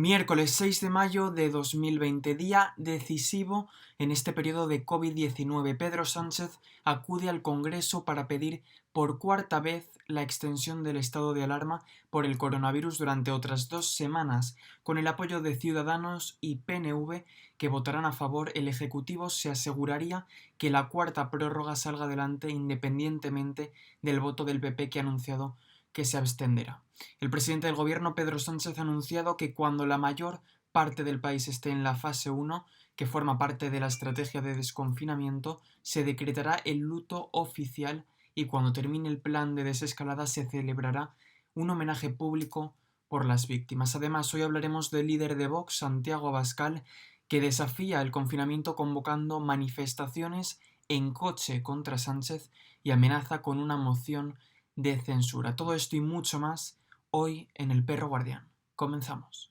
Miércoles 6 de mayo de 2020, día decisivo en este periodo de COVID-19. Pedro Sánchez acude al Congreso para pedir por cuarta vez la extensión del estado de alarma por el coronavirus durante otras 2 semanas. Con el apoyo de Ciudadanos y PNV, que votarán a favor, el Ejecutivo se aseguraría que la cuarta prórroga salga adelante independientemente del voto del PP, que ha anunciado que se abstendrá. El presidente del Gobierno, Pedro Sánchez, ha anunciado que cuando la mayor parte del país esté en la fase 1, que forma parte de la estrategia de desconfinamiento, se decretará el luto oficial y cuando termine el plan de desescalada se celebrará un homenaje público por las víctimas. Además, hoy hablaremos del líder de Vox, Santiago Abascal, que desafía el confinamiento convocando manifestaciones en coche contra Sánchez y amenaza con una moción de censura. Todo esto y mucho más hoy en El Perro Guardián. Comenzamos.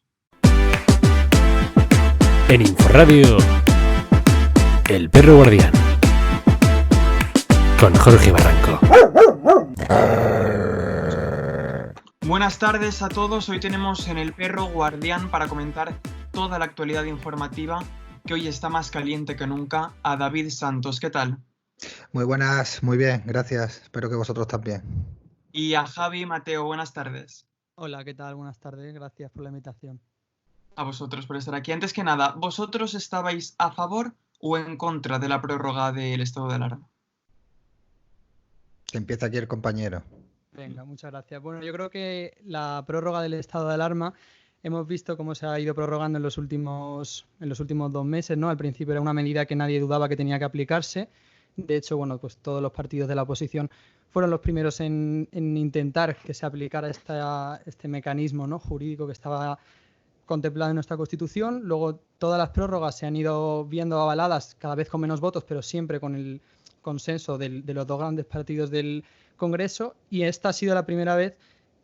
En Inforradio, El Perro Guardián, con Jorge Barranco. Buenas tardes a todos. Hoy tenemos en El Perro Guardián, para comentar toda la actualidad informativa, que hoy está más caliente que nunca, a David Santos. ¿Qué tal? Muy buenas, muy bien, gracias. Espero que vosotros también. Y a Javi Mateo. Buenas tardes. Hola, ¿qué tal? Buenas tardes, gracias por la invitación. A vosotros por estar aquí. Antes que nada, ¿vosotros estabais a favor o en contra de la prórroga del estado de alarma? Empieza aquí el compañero. Venga, muchas gracias. Bueno, yo creo que la prórroga del estado de alarma hemos visto cómo se ha ido prorrogando en los últimos 2 meses, ¿no? Al principio era una medida que nadie dudaba que tenía que aplicarse. De hecho, bueno, pues todos los partidos de la oposición fueron los primeros en intentar que se aplicara este mecanismo, ¿no?, jurídico que estaba contemplado en nuestra Constitución. Luego todas las prórrogas se han ido viendo avaladas cada vez con menos votos, pero siempre con el consenso de los dos grandes partidos del Congreso, y esta ha sido la primera vez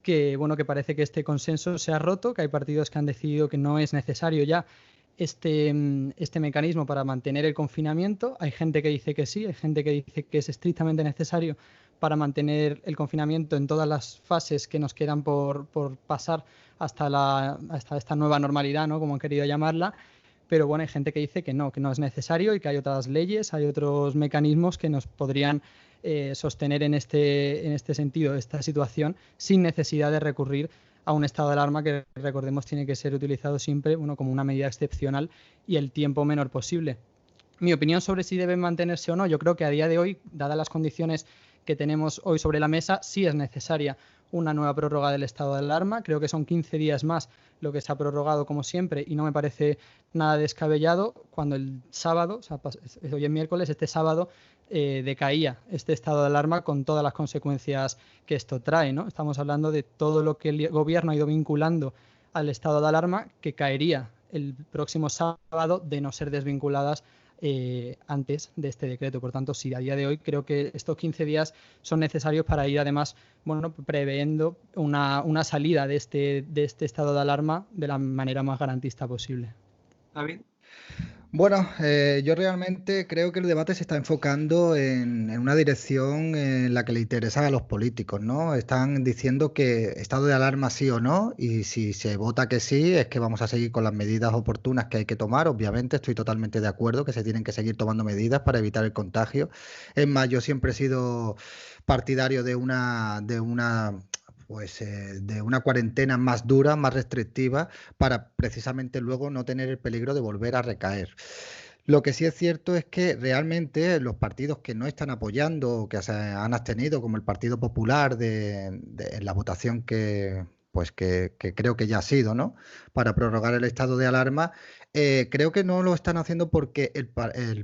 que parece que este consenso se ha roto, que hay partidos que han decidido que no es necesario ya este mecanismo para mantener el confinamiento. Hay gente que dice que sí, hay gente que dice que es estrictamente necesario para mantener el confinamiento en todas las fases que nos quedan por pasar hasta esta nueva normalidad, ¿no?, como han querido llamarla. Pero bueno, hay gente que dice que no es necesario y que hay otras leyes, hay otros mecanismos que nos podrían sostener en este sentido, esta situación, sin necesidad de recurrir a un estado de alarma que, recordemos, tiene que ser utilizado siempre como una medida excepcional y el tiempo menor posible. Mi opinión sobre si deben mantenerse o no: yo creo que a día de hoy, dadas las condiciones que tenemos hoy sobre la mesa, sí es necesaria una nueva prórroga del estado de alarma. Creo que son 15 días más lo que se ha prorrogado, como siempre, y no me parece nada descabellado cuando el sábado, hoy es miércoles, este sábado decaía este estado de alarma con todas las consecuencias que esto trae, ¿no? Estamos hablando de todo lo que el gobierno ha ido vinculando al estado de alarma, que caería el próximo sábado de no ser desvinculadas antes de este decreto. Por tanto, sí, a día de hoy creo que estos 15 días son necesarios para ir, además, previendo una salida de este estado de alarma de la manera más garantista posible. David. Bueno, yo realmente creo que el debate se está enfocando en una dirección en la que le interesa a los políticos, ¿no? Están diciendo que estado de alarma sí o no, y si se vota que sí, es que vamos a seguir con las medidas oportunas que hay que tomar. Obviamente estoy totalmente de acuerdo que se tienen que seguir tomando medidas para evitar el contagio. Es más, yo siempre he sido partidario de una cuarentena más dura, más restrictiva, para precisamente luego no tener el peligro de volver a recaer. Lo que sí es cierto es que realmente los partidos que no están apoyando o que se han abstenido, como el Partido Popular en la votación que creo que ya ha sido, ¿no?, para prorrogar el estado de alarma, creo que no lo están haciendo porque el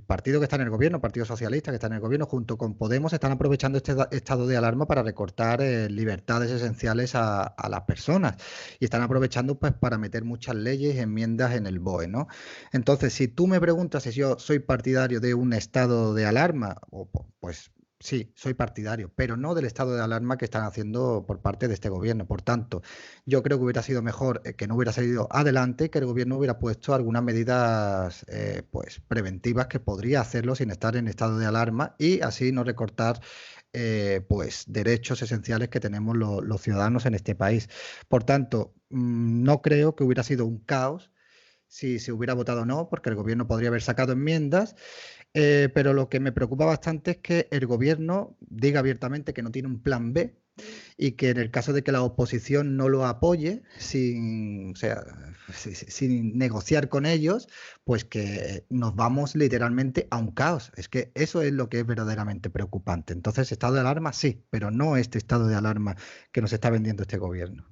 partido que está en el gobierno, el Partido Socialista que está en el gobierno, junto con Podemos, están aprovechando este estado de alarma para recortar libertades esenciales a las personas, y están aprovechando pues para meter muchas leyes y enmiendas en el BOE, ¿no? Entonces, si tú me preguntas si yo soy partidario de un estado de alarma, pues Sí, soy partidario, pero no del estado de alarma que están haciendo por parte de este gobierno. Por tanto, yo creo que hubiera sido mejor que no hubiera salido adelante y que el gobierno hubiera puesto algunas medidas pues preventivas que podría hacerlo sin estar en estado de alarma y así no recortar pues derechos esenciales que tenemos los ciudadanos en este país. Por tanto, no creo que hubiera sido un caos si se hubiera votado no, porque el gobierno podría haber sacado enmiendas, pero lo que me preocupa bastante es que el gobierno diga abiertamente que no tiene un plan B y que en el caso de que la oposición no lo apoye sin, o sea, sin negociar con ellos, pues que nos vamos literalmente a un caos. Es que eso es lo que es verdaderamente preocupante. Entonces, estado de alarma sí, pero no este estado de alarma que nos está vendiendo este gobierno.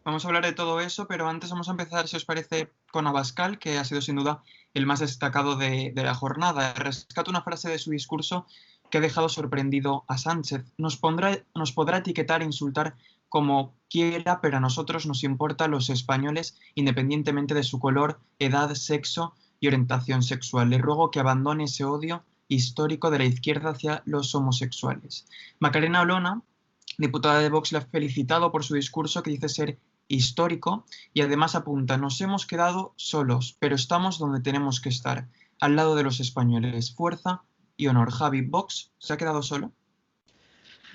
Vamos a hablar de todo eso, pero antes vamos a empezar, si os parece, con Abascal, que ha sido sin duda el más destacado de la jornada. Rescato una frase de su discurso que ha dejado sorprendido a Sánchez. Nos podrá etiquetar e insultar como quiera, pero a nosotros nos importa los españoles independientemente de su color, edad, sexo y orientación sexual. Le ruego que abandone ese odio histórico de la izquierda hacia los homosexuales. Macarena Olona, diputada de Vox, le ha felicitado por su discurso que dice ser histórico y además apunta: nos hemos quedado solos, pero estamos donde tenemos que estar, al lado de los españoles. Fuerza y honor. Javi, ¿Vox se ha quedado solo?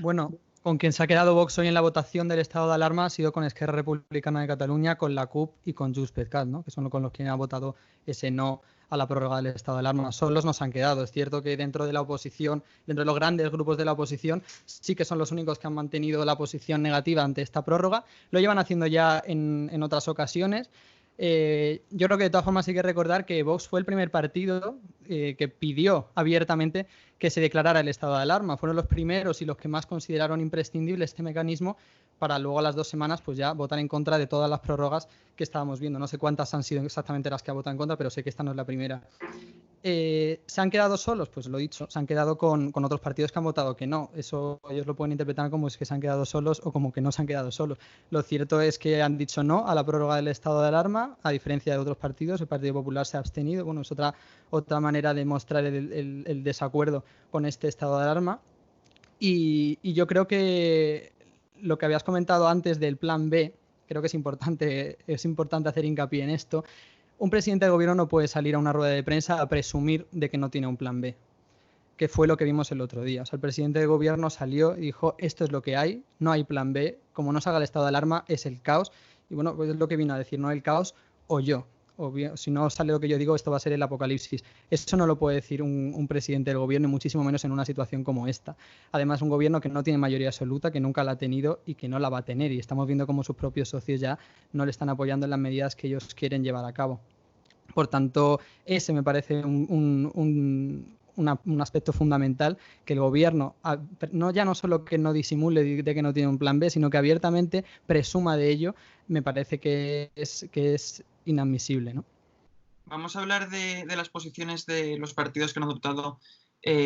Bueno, con quien se ha quedado Vox hoy en la votación del estado de alarma ha sido con Esquerra Republicana de Cataluña, con la CUP y con Junts per Cat, ¿no? Que son con los que han votado ese no a la prórroga del estado de alarma. Solos nos han quedado. Es cierto que dentro de la oposición, dentro de los grandes grupos de la oposición, sí que son los únicos que han mantenido la posición negativa ante esta prórroga. Lo llevan haciendo ya en otras ocasiones. Yo creo que de todas formas hay que recordar que Vox fue el primer partido que pidió abiertamente que se declarara el estado de alarma. Fueron los primeros y los que más consideraron imprescindible este mecanismo para luego a las 2 semanas pues ya votar en contra de todas las prórrogas que estábamos viendo. No sé cuántas han sido exactamente las que ha votado en contra, pero sé que esta no es la primera. ¿Se han quedado solos? Pues lo he dicho, se han quedado con otros partidos que han votado que no. Eso ellos lo pueden interpretar como es que se han quedado solos o como que no se han quedado solos. Lo cierto es que han dicho no a la prórroga del estado de alarma, a diferencia de otros partidos. El Partido Popular se ha abstenido. Bueno, es otra manera de mostrar el desacuerdo con este estado de alarma. Y yo creo que lo que habías comentado antes del plan B, creo que es importante hacer hincapié en esto. Un presidente del gobierno no puede salir a una rueda de prensa a presumir de que no tiene un plan B, que fue lo que vimos el otro día. O sea, el presidente del gobierno salió y dijo: esto es lo que hay, no hay plan B, como no salga el estado de alarma es el caos. Y bueno, pues es lo que vino a decir, no el caos o yo. O bien, si no sale lo que yo digo, esto va a ser el apocalipsis. Eso no lo puede decir un presidente del gobierno, y muchísimo menos en una situación como esta. Además, un gobierno que no tiene mayoría absoluta, que nunca la ha tenido y que no la va a tener. Y estamos viendo cómo sus propios socios ya no le están apoyando en las medidas que ellos quieren llevar a cabo. Por tanto, ese me parece un aspecto fundamental, que el gobierno no solo que no disimule de que no tiene un plan B, sino que abiertamente presuma de ello. Me parece que es inadmisible, ¿no? Vamos a hablar de las posiciones de los partidos que han adoptado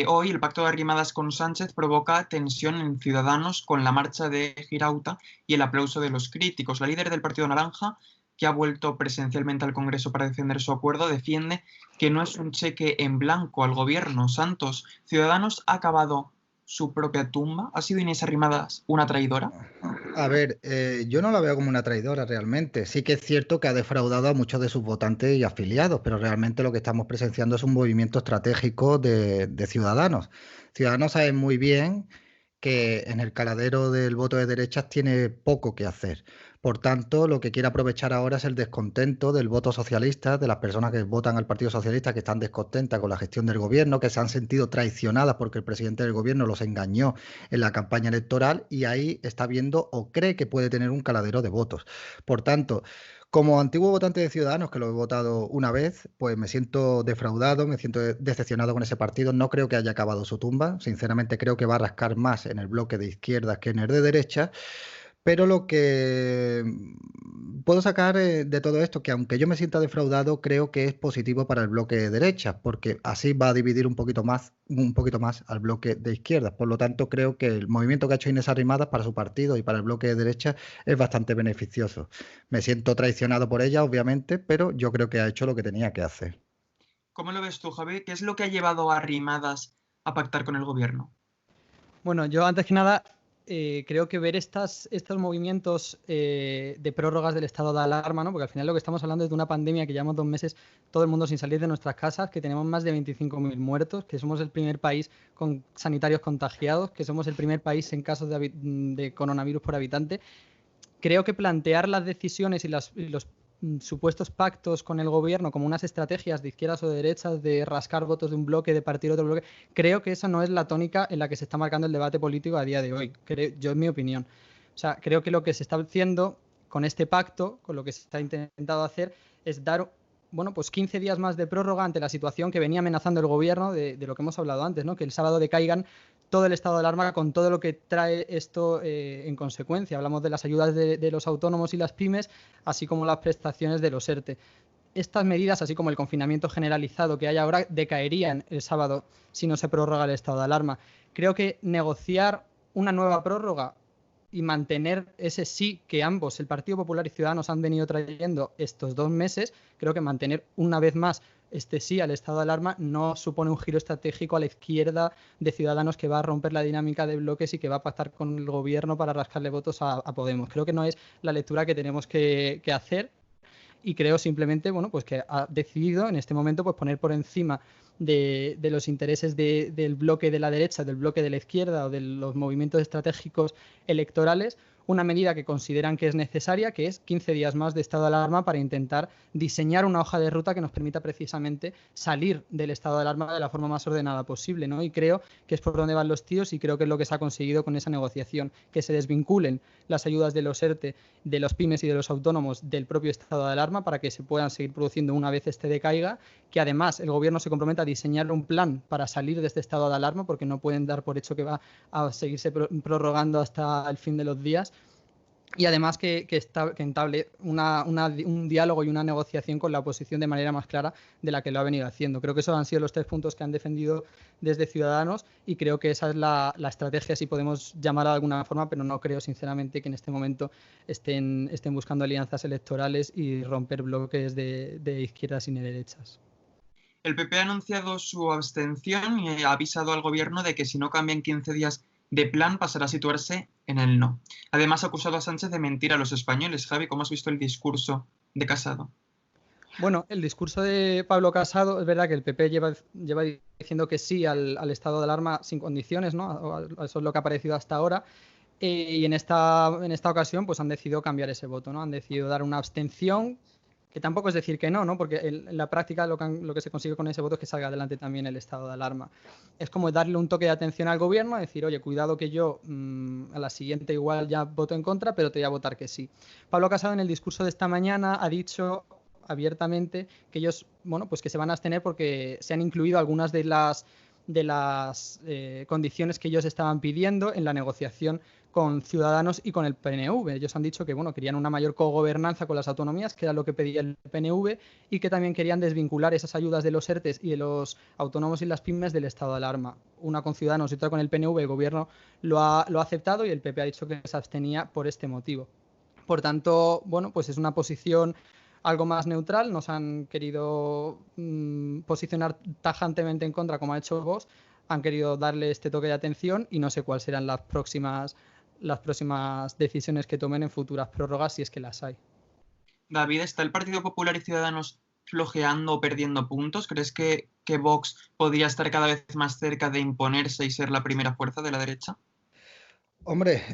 hoy. El pacto de Arrimadas con Sánchez provoca tensión en Ciudadanos con la marcha de Girauta y el aplauso de los críticos. La líder del Partido Naranja, que ha vuelto presencialmente al Congreso para defender su acuerdo, defiende que no es un cheque en blanco al gobierno. Santos, ¿Ciudadanos ha acabado su propia tumba? ¿Ha sido Inés Arrimadas una traidora? A ver, yo no la veo como una traidora realmente. Sí que es cierto que ha defraudado a muchos de sus votantes y afiliados, pero realmente lo que estamos presenciando es un movimiento estratégico de Ciudadanos. Ciudadanos sabe muy bien que en el caladero del voto de derechas tiene poco que hacer. Por tanto, lo que quiere aprovechar ahora es el descontento del voto socialista, de las personas que votan al Partido Socialista, que están descontentas con la gestión del gobierno, que se han sentido traicionadas porque el presidente del gobierno los engañó en la campaña electoral, y ahí está viendo o cree que puede tener un caladero de votos. Por tanto, como antiguo votante de Ciudadanos, que lo he votado una vez, pues me siento defraudado, me siento decepcionado con ese partido. No creo que haya acabado su tumba. Sinceramente creo que va a rascar más en el bloque de izquierdas que en el de derecha. Pero lo que puedo sacar de todo esto, que aunque yo me sienta defraudado, creo que es positivo para el bloque de derecha, porque así va a dividir un poquito más al bloque de izquierdas. Por lo tanto, creo que el movimiento que ha hecho Inés Arrimadas para su partido y para el bloque de derecha es bastante beneficioso. Me siento traicionado por ella, obviamente, pero yo creo que ha hecho lo que tenía que hacer. ¿Cómo lo ves tú, Javi? ¿Qué es lo que ha llevado a Arrimadas a pactar con el gobierno? Bueno, yo antes que nada creo que ver estos movimientos de prórrogas del estado de alarma, ¿no? Porque al final lo que estamos hablando es de una pandemia que llevamos 2 meses todo el mundo sin salir de nuestras casas, que tenemos más de 25.000 muertos, que somos el primer país con sanitarios contagiados, que somos el primer país en casos de coronavirus por habitante. Creo que plantear las decisiones y los supuestos pactos con el gobierno como unas estrategias de izquierdas o de derechas, de rascar votos de un bloque, de partir otro bloque, creo que esa no es la tónica en la que se está marcando el debate político a día de hoy, yo en mi opinión. O sea, creo que lo que se está haciendo con este pacto, con lo que se está intentando hacer, es dar, bueno, pues 15 días más de prórroga ante la situación que venía amenazando el gobierno de lo que hemos hablado antes, ¿no? Que el sábado decaigan todo el estado de alarma con todo lo que trae esto en consecuencia. Hablamos de las ayudas de los autónomos y las pymes, así como las prestaciones de los ERTE. Estas medidas, así como el confinamiento generalizado que hay ahora, decaerían el sábado si no se prorroga el estado de alarma. Creo que negociar una nueva prórroga y mantener ese sí que ambos, el Partido Popular y Ciudadanos, han venido trayendo estos 2 meses, creo que mantener una vez más este sí al estado de alarma no supone un giro estratégico a la izquierda de Ciudadanos que va a romper la dinámica de bloques y que va a pactar con el gobierno para rascarle votos a Podemos. Creo que no es la lectura que tenemos que hacer, y creo simplemente, bueno, pues que ha decidido en este momento pues poner por encima de los intereses del bloque de la derecha, del bloque de la izquierda o de los movimientos estratégicos electorales, una medida que consideran que es necesaria, que es 15 días más de estado de alarma para intentar diseñar una hoja de ruta que nos permita precisamente salir del estado de alarma de la forma más ordenada posible, ¿no? Y creo que es por donde van los tiros y creo que es lo que se ha conseguido con esa negociación, que se desvinculen las ayudas de los ERTE, de los pymes y de los autónomos del propio estado de alarma para que se puedan seguir produciendo una vez este decaiga, que además el gobierno se comprometa a diseñar un plan para salir de este estado de alarma, porque no pueden dar por hecho que va a seguirse prorrogando hasta el fin de los días. Y además que entable un diálogo y una negociación con la oposición de manera más clara de la que lo ha venido haciendo. Creo que esos han sido los 3 puntos que han defendido desde Ciudadanos y creo que esa es la estrategia, si podemos llamarla de alguna forma, pero no creo sinceramente que en este momento estén buscando alianzas electorales y romper bloques de izquierdas y de derechas. El PP ha anunciado su abstención y ha avisado al gobierno de que si no cambian 15 días de plan pasará a situarse en el no. Además ha acusado a Sánchez de mentir a los españoles. Javi, ¿cómo has visto el discurso de Casado? Bueno, el discurso de Pablo Casado, es verdad que el PP lleva diciendo que sí al estado de alarma sin condiciones, ¿no? Eso es lo que ha aparecido hasta ahora. Y en esta ocasión pues han decidido cambiar ese voto, ¿no? Han decidido dar una abstención, que tampoco es decir que no, porque en la práctica lo que se consigue con ese voto es que salga adelante también el estado de alarma. Es como darle un toque de atención al gobierno, decir, oye, cuidado que yo a la siguiente igual ya voto en contra, pero te voy a votar que sí. Pablo Casado en el discurso de esta mañana ha dicho abiertamente que ellos, bueno, pues que se van a abstener porque se han incluido algunas de las condiciones que ellos estaban pidiendo en la negociación con Ciudadanos y con el PNV. Ellos han dicho que bueno, querían una mayor cogobernanza con las autonomías, que era lo que pedía el PNV, y que también querían desvincular esas ayudas de los ERTES y de los autónomos y las pymes del estado de alarma. Una con Ciudadanos y otra con el PNV. El gobierno lo ha aceptado y el PP ha dicho que se abstenía por este motivo. Por tanto, bueno, pues es una posición algo más neutral. Nos han querido posicionar tajantemente en contra, como ha hecho Vox. Han querido darle este toque de atención y no sé cuáles serán las próximas decisiones que tomen en futuras prórrogas, si es que las hay. David, ¿está el Partido Popular y Ciudadanos flojeando o perdiendo puntos? ¿Crees que Vox podría estar cada vez más cerca de imponerse y ser la primera fuerza de la derecha? Hombre,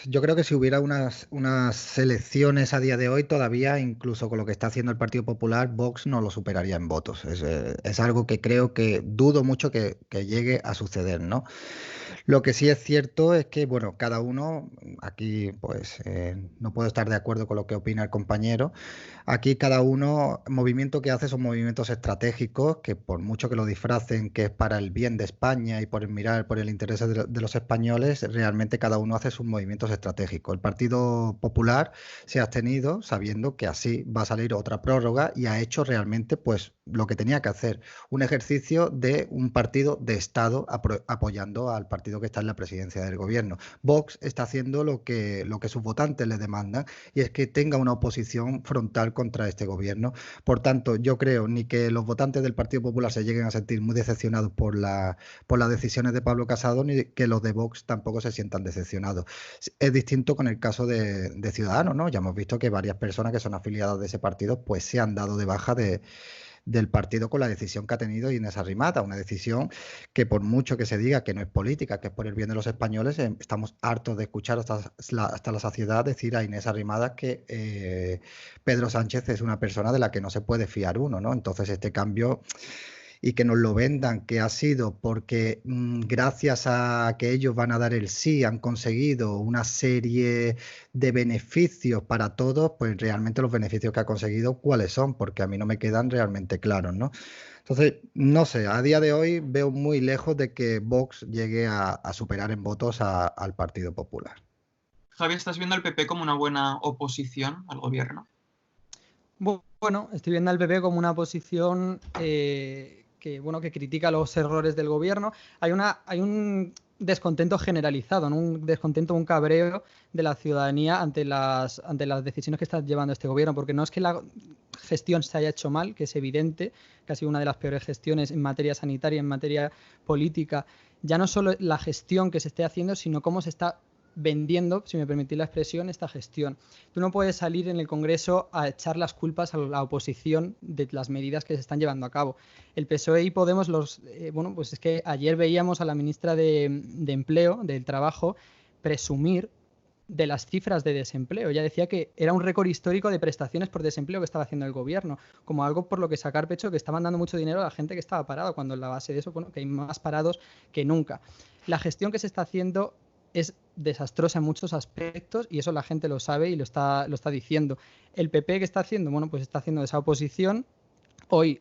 yo creo que si hubiera unas elecciones a día de hoy, todavía, incluso con lo que está haciendo el Partido Popular, Vox no lo superaría en votos. Es algo que creo que dudo mucho que llegue a suceder, ¿no? Lo que sí es cierto es que, bueno, cada uno, aquí pues no puedo estar de acuerdo con lo que opina el compañero. Aquí cada uno, movimiento que hace son movimientos estratégicos que por mucho que lo disfracen que es para el bien de España y por mirar por el interés de los españoles, realmente cada uno hace sus movimientos estratégicos. El Partido Popular se ha abstenido sabiendo que así va a salir otra prórroga y ha hecho realmente pues lo que tenía que hacer, un ejercicio de un partido de Estado apoyando al partido que está en la presidencia del gobierno. Vox está haciendo lo que sus votantes le demandan, y es que tenga una oposición frontal contra este gobierno. Por tanto, yo creo ni que los votantes del Partido Popular se lleguen a sentir muy decepcionados por las decisiones de Pablo Casado, ni que los de Vox tampoco se sientan decepcionados. Es distinto con el caso de Ciudadanos, ¿no? Ya hemos visto que varias personas que son afiliadas de ese partido pues se han dado de baja del partido con la decisión que ha tenido Inés Arrimadas, una decisión que por mucho que se diga que no es política, que es por el bien de los españoles, estamos hartos de escuchar hasta la saciedad decir a Inés Arrimadas que Pedro Sánchez es una persona de la que no se puede fiar uno, ¿no? Entonces este cambio, y que nos lo vendan que ha sido porque gracias a que ellos van a dar el sí han conseguido una serie de beneficios para todos, pues realmente los beneficios que ha conseguido, ¿cuáles son? Porque a mí no me quedan realmente claros, ¿no? Entonces, no sé, a día de hoy veo muy lejos de que Vox llegue a superar en votos al Partido Popular. Javi, ¿estás viendo al PP como una buena oposición al gobierno? Bueno, estoy viendo al PP como una oposición que critica los errores del gobierno. Hay un descontento generalizado, ¿no? Un descontento, un cabreo de la ciudadanía ante las decisiones que está llevando este gobierno, porque no es que la gestión se haya hecho mal, que es evidente, que ha sido una de las peores gestiones en materia sanitaria, en materia política. Ya no solo la gestión que se esté haciendo, sino cómo se está vendiendo, si me permitís la expresión, esta gestión. Tú no puedes salir en el Congreso a echar las culpas a la oposición de las medidas que se están llevando a cabo. El PSOE y Podemos, pues es que ayer veíamos a la ministra de Empleo, del Trabajo, presumir de las cifras de desempleo. Ella decía que era un récord histórico de prestaciones por desempleo que estaba haciendo el gobierno, como algo por lo que sacar pecho, que estaban dando mucho dinero a la gente que estaba parada, cuando en la base de eso, que hay más parados que nunca. La gestión que se está haciendo es desastrosa en muchos aspectos y eso la gente lo sabe y lo está diciendo. El PP, ¿qué está haciendo? Bueno, pues está haciendo esa oposición hoy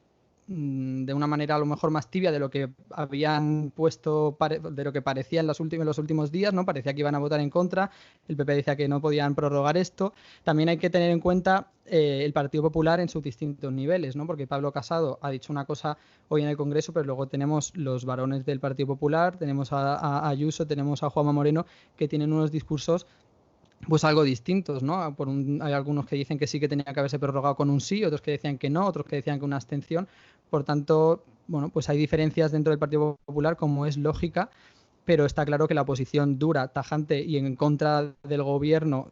de una manera a lo mejor más tibia de lo que habían puesto, de lo que parecía en los últimos días, ¿no? Parecía que iban a votar en contra, el PP decía que no podían prorrogar esto. También hay que tener en cuenta el Partido Popular en sus distintos niveles, ¿no? Porque Pablo Casado ha dicho una cosa hoy en el Congreso, pero luego tenemos los varones del Partido Popular, tenemos a Ayuso, tenemos a Juanma Moreno, que tienen unos discursos pues algo distintos, ¿no? Hay algunos que dicen que sí, que tenía que haberse prorrogado con un sí, otros que decían que no, otros que decían que una abstención. Por tanto, bueno, pues hay diferencias dentro del Partido Popular, como es lógica, pero está claro que la oposición dura, tajante y en contra del gobierno,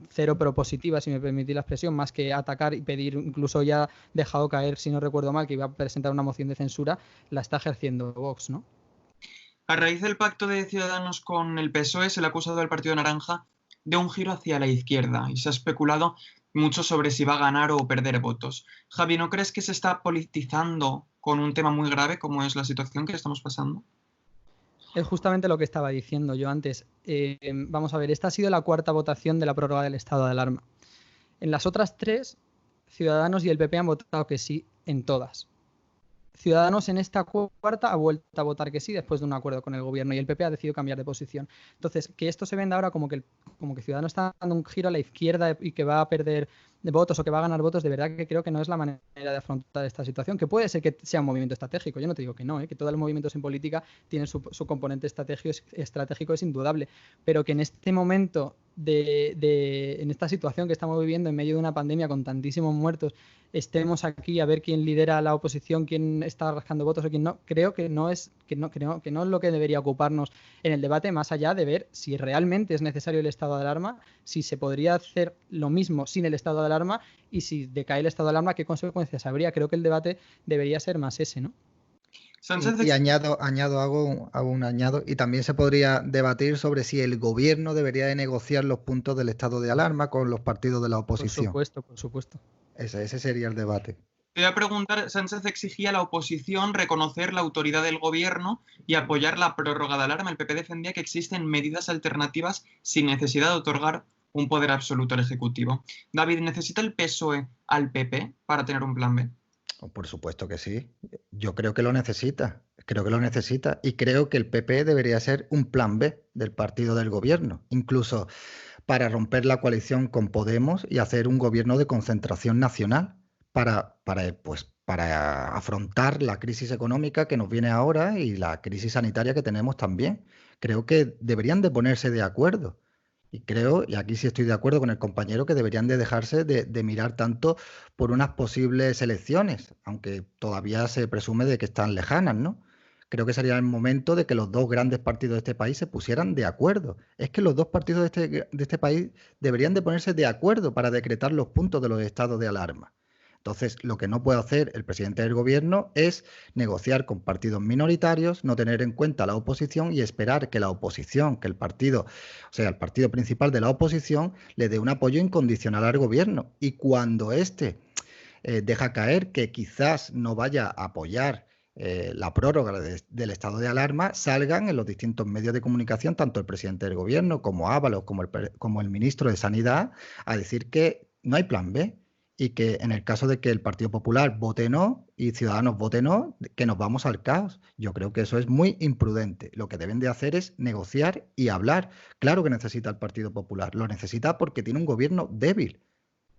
cero propositiva, si me permitís la expresión, más que atacar y pedir, incluso ya dejado caer, si no recuerdo mal, que iba a presentar una moción de censura, la está ejerciendo Vox, ¿no? A raíz del pacto de Ciudadanos con el PSOE, se le ha acusado al Partido Naranja de un giro hacia la izquierda y se ha especulado mucho sobre si va a ganar o perder votos. Javi, ¿no crees que se está politizando con un tema muy grave como es la situación que estamos pasando? Es justamente lo que estaba diciendo yo antes. Vamos a ver, esta ha sido la cuarta votación de la prórroga del estado de alarma. En las otras tres, Ciudadanos y el PP han votado que sí en todas. Ciudadanos en esta cuarta ha vuelto a votar que sí después de un acuerdo con el gobierno y el PP ha decidido cambiar de posición. Entonces, que esto se venda ahora como que Ciudadanos está dando un giro a la izquierda y que va a perder de votos o que va a ganar votos, de verdad que creo que no es la manera de afrontar esta situación, que puede ser que sea un movimiento estratégico. Yo no te digo que no, que todos los movimientos en política tienen su componente estratégico, es indudable, pero que en este momento en esta situación que estamos viviendo en medio de una pandemia con tantísimos muertos, estemos aquí a ver quién lidera la oposición, quién está rascando votos o quién no, creo que no es lo que debería ocuparnos en el debate, más allá de ver si realmente es necesario el estado de alarma, si se podría hacer lo mismo sin el estado de alarma y si decae el estado de alarma, qué consecuencias habría. Creo que el debate debería ser más ese, ¿no? Y añado y también se podría debatir sobre si el gobierno debería de negociar los puntos del estado de alarma con los partidos de la oposición. Por supuesto. Ese sería el debate. Te voy a preguntar, Sánchez exigía a la oposición reconocer la autoridad del gobierno y apoyar la prórroga de alarma. El PP defendía que existen medidas alternativas sin necesidad de otorgar un poder absoluto al Ejecutivo. David, ¿necesita el PSOE al PP para tener un plan B? Por supuesto que sí. Yo creo que lo necesita. Y creo que el PP debería ser un plan B del partido del gobierno. Incluso para romper la coalición con Podemos y hacer un gobierno de concentración nacional para afrontar la crisis económica que nos viene ahora y la crisis sanitaria que tenemos también. Creo que deberían de ponerse de acuerdo. Y creo, y aquí sí estoy de acuerdo con el compañero, que deberían de dejarse de mirar tanto por unas posibles elecciones, aunque todavía se presume de que están lejanas, ¿no? Creo que sería el momento de que los dos grandes partidos de este país se pusieran de acuerdo. Es que los dos partidos de este país deberían de ponerse de acuerdo para decretar los puntos de los estados de alarma. Entonces, lo que no puede hacer el presidente del gobierno es negociar con partidos minoritarios, no tener en cuenta la oposición y esperar que la oposición, que el partido, o sea, el partido principal de la oposición, le dé un apoyo incondicional al gobierno. Y cuando éste deja caer que quizás no vaya a apoyar la prórroga del estado de alarma, salgan en los distintos medios de comunicación, tanto el presidente del gobierno como Ábalos, como el ministro de Sanidad, a decir que no hay plan B. Y que en el caso de que el Partido Popular vote no y Ciudadanos vote no, que nos vamos al caos. Yo creo que eso es muy imprudente. Lo que deben de hacer es negociar y hablar. Claro que necesita el Partido Popular. Lo necesita porque tiene un gobierno débil,